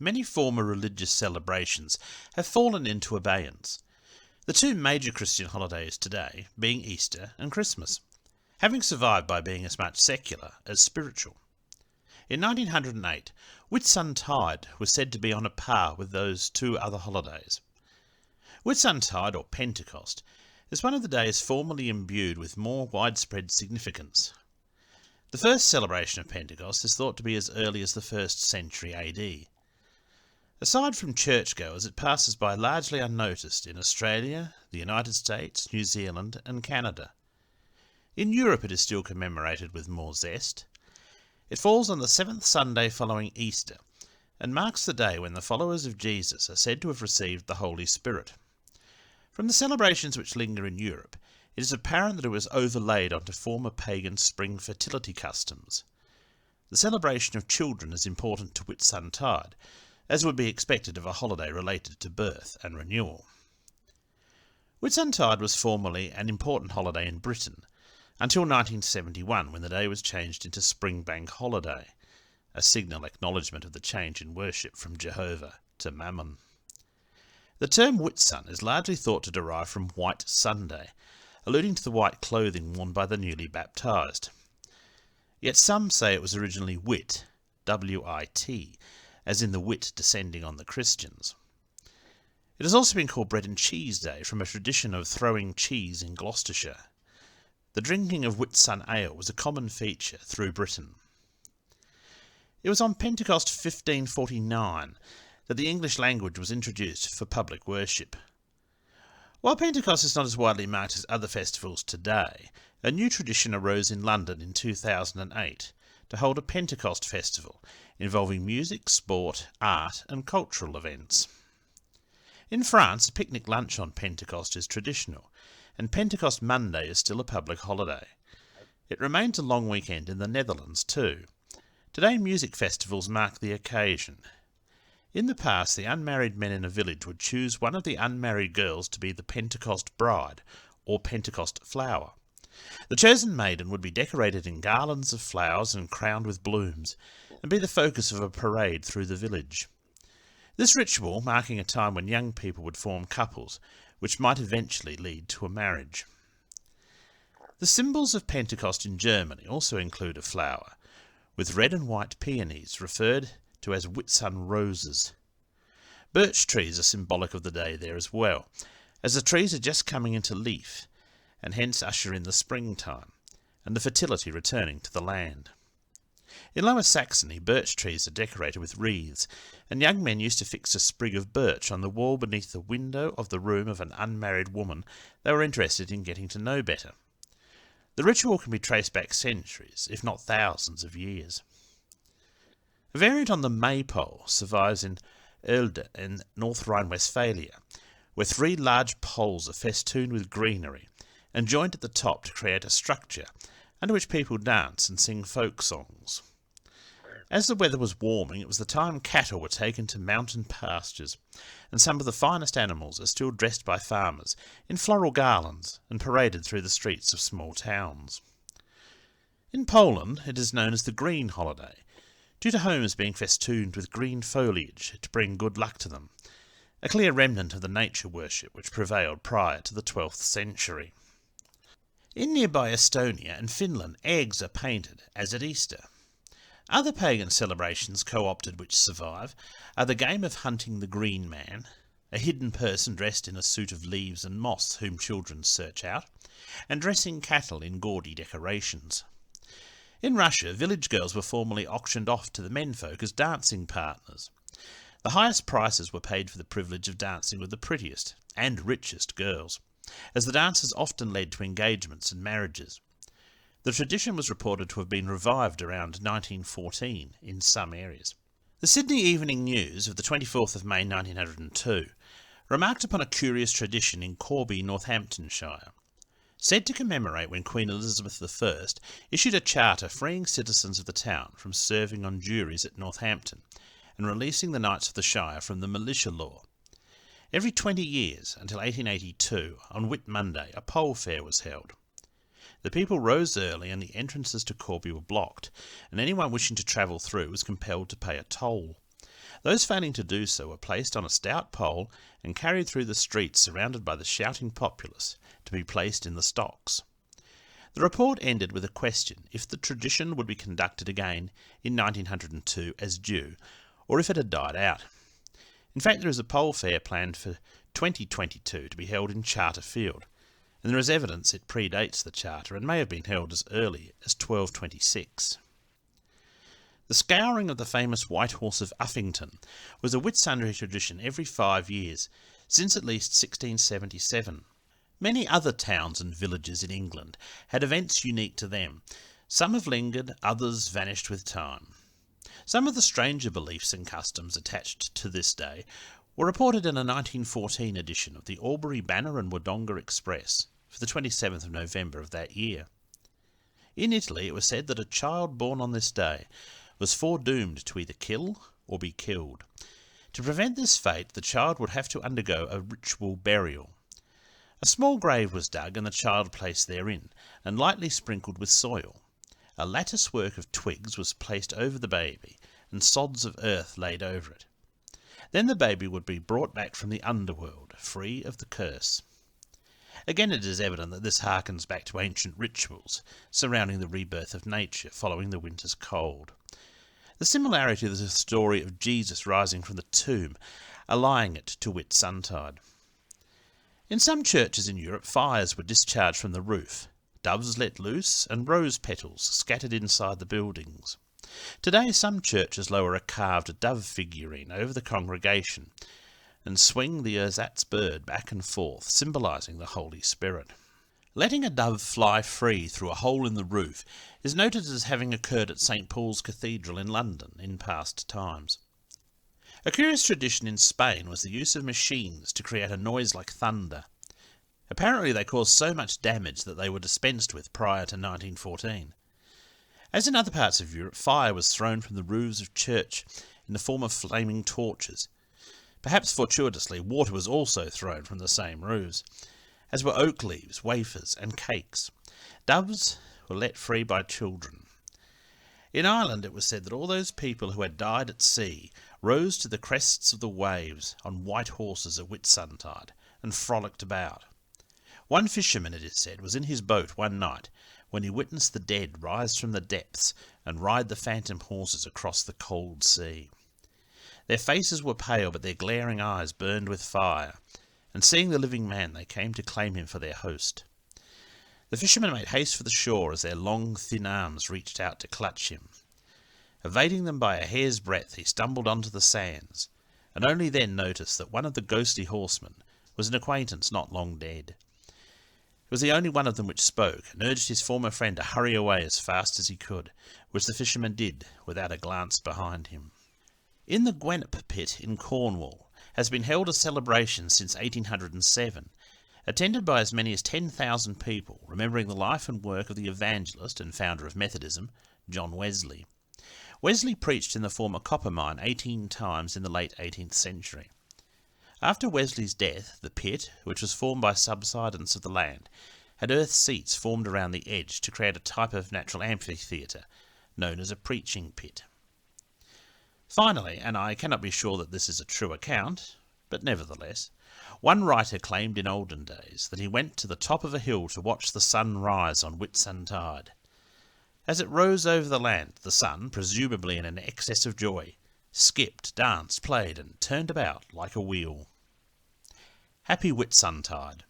many former religious celebrations have fallen into abeyance, the two major Christian holidays today being Easter and Christmas, having survived by being as much secular as spiritual. In 1908, Whitsuntide was said to be on a par with those two other holidays. Whitsuntide, or Pentecost, is one of the days formerly imbued with more widespread significance. The first celebration of Pentecost is thought to be as early as the 1st century AD. Aside from churchgoers, it passes by largely unnoticed in Australia, the United States, New Zealand and Canada. In Europe it is still commemorated with more zest. It falls on the 7th Sunday following Easter, and marks the day when the followers of Jesus are said to have received the Holy Spirit. From the celebrations which linger in Europe, it is apparent that it was overlaid onto former pagan spring fertility customs. The celebration of children is important to Whitsuntide, as would be expected of a holiday related to birth and renewal. Whitsuntide was formerly an important holiday in Britain, until 1971, when the day was changed into Spring Bank Holiday, a signal acknowledgement of the change in worship from Jehovah to Mammon. The term Whitsun is largely thought to derive from White Sunday, alluding to the white clothing worn by the newly baptised. Yet some say it was originally Wit, W-I-T, as in the wit descending on the Christians. It has also been called Bread and Cheese Day, from a tradition of throwing cheese in Gloucestershire. The drinking of Whitsun ale was a common feature through Britain. It was on Pentecost 1549 that the English language was introduced for public worship. While Pentecost is not as widely marked as other festivals today, a new tradition arose in London in 2008 to hold a Pentecost festival involving music, sport, art and cultural events. In France, a picnic lunch on Pentecost is traditional, and Pentecost Monday is still a public holiday. It remains a long weekend in the Netherlands too. Today music festivals mark the occasion. In the past, the unmarried men in a village would choose one of the unmarried girls to be the Pentecost bride, or Pentecost flower. The chosen maiden would be decorated in garlands of flowers and crowned with blooms, and be the focus of a parade through the village. This ritual marking a time when young people would form couples, which might eventually lead to a marriage. The symbols of Pentecost in Germany also include a flower, with red and white peonies referred to as Whitsun roses. Birch trees are symbolic of the day there as well, as the trees are just coming into leaf, and hence usher in the springtime, and the fertility returning to the land. In Lower Saxony, birch trees are decorated with wreaths, and young men used to fix a sprig of birch on the wall beneath the window of the room of an unmarried woman they were interested in getting to know better. The ritual can be traced back centuries, if not thousands of years. A variant on the Maypole survives in Oelde in North Rhine-Westphalia, where 3 large poles are festooned with greenery and joined at the top to create a structure under which people dance and sing folk songs. As the weather was warming, it was the time cattle were taken to mountain pastures, and some of the finest animals are still dressed by farmers in floral garlands and paraded through the streets of small towns. In Poland, it is known as the Green Holiday, due to homes being festooned with green foliage to bring good luck to them, a clear remnant of the nature worship which prevailed prior to the 12th century. In nearby Estonia and Finland, eggs are painted, as at Easter. Other pagan celebrations co-opted which survive are the game of hunting the green man, a hidden person dressed in a suit of leaves and moss whom children search out, and dressing cattle in gaudy decorations. In Russia, village girls were formerly auctioned off to the menfolk as dancing partners. The highest prices were paid for the privilege of dancing with the prettiest and richest girls, as the dances often led to engagements and marriages. The tradition was reported to have been revived around 1914 in some areas. The Sydney Evening News of the 24th of May 1902 remarked upon a curious tradition in Corby, Northamptonshire. Said to commemorate when Queen Elizabeth I issued a charter freeing citizens of the town from serving on juries at Northampton and releasing the Knights of the Shire from the militia law. Every 20 years, until 1882, on Whit Monday, a poll fair was held. The people rose early and the entrances to Corby were blocked, and anyone wishing to travel through was compelled to pay a toll. Those failing to do so were placed on a stout pole and carried through the streets surrounded by the shouting populace to be placed in the stocks. The report ended with a question if the tradition would be conducted again in 1902 as due, or if it had died out. In fact, there is a pole fair planned for 2022 to be held in Charter Field, and there is evidence it predates the Charter and may have been held as early as 1226. The scouring of the famous White Horse of Uffington was a Whitsunday tradition every 5 years, since at least 1677. Many other towns and villages in England had events unique to them. Some have lingered, others vanished with time. Some of the stranger beliefs and customs attached to this day were reported in a 1914 edition of the Albury Banner and Wodonga Express for the 27th of November of that year. In Italy it was said that a child born on this day was foredoomed to either kill or be killed. To prevent this fate, the child would have to undergo a ritual burial. A small grave was dug and the child placed therein, and lightly sprinkled with soil. A lattice work of twigs was placed over the baby, and sods of earth laid over it. Then the baby would be brought back from the underworld, free of the curse. Again, it is evident that this harkens back to ancient rituals surrounding the rebirth of nature following the winter's cold. The similarity to the story of Jesus rising from the tomb, allying it to Whitsuntide. In some churches in Europe, fires were discharged from the roof, doves let loose, and rose petals scattered inside the buildings. Today, some churches lower a carved dove figurine over the congregation and swing the ersatz bird back and forth, symbolising the Holy Spirit. Letting a dove fly free through a hole in the roof is noted as having occurred at St. Paul's Cathedral in London in past times. A curious tradition in Spain was the use of machines to create a noise like thunder. Apparently they caused so much damage that they were dispensed with prior to 1914. As in other parts of Europe, fire was thrown from the roofs of church in the form of flaming torches. Perhaps fortuitously, water was also thrown from the same roofs, as were oak leaves, wafers, and cakes. Doves were let free by children. In Ireland it was said that all those people who had died at sea rose to the crests of the waves on white horses at Whitsuntide and frolicked about. One fisherman, it is said, was in his boat one night when he witnessed the dead rise from the depths and ride the phantom horses across the cold sea. Their faces were pale, but their glaring eyes burned with fire, and seeing the living man, they came to claim him for their host. The fishermen made haste for the shore as their long, thin arms reached out to clutch him. Evading them by a hair's breadth, he stumbled onto the sands, and only then noticed that one of the ghostly horsemen was an acquaintance not long dead. It was the only one of them which spoke, and urged his former friend to hurry away as fast as he could, which the fisherman did, without a glance behind him. In the Gwenep pit in Cornwall has been held a celebration since 1807, attended by as many as 10,000 people, remembering the life and work of the evangelist and founder of Methodism, John Wesley. Wesley preached in the former copper mine 18 times in the late 18th century. After Wesley's death, the pit, which was formed by subsidence of the land, had earth seats formed around the edge to create a type of natural amphitheatre, known as a preaching pit. Finally, and I cannot be sure that this is a true account, but nevertheless, one writer claimed in olden days that he went to the top of a hill to watch the sun rise on Whitsuntide. As it rose over the land, the sun, presumably in an excess of joy, skipped, danced, played, and turned about like a wheel. Happy Whitsuntide.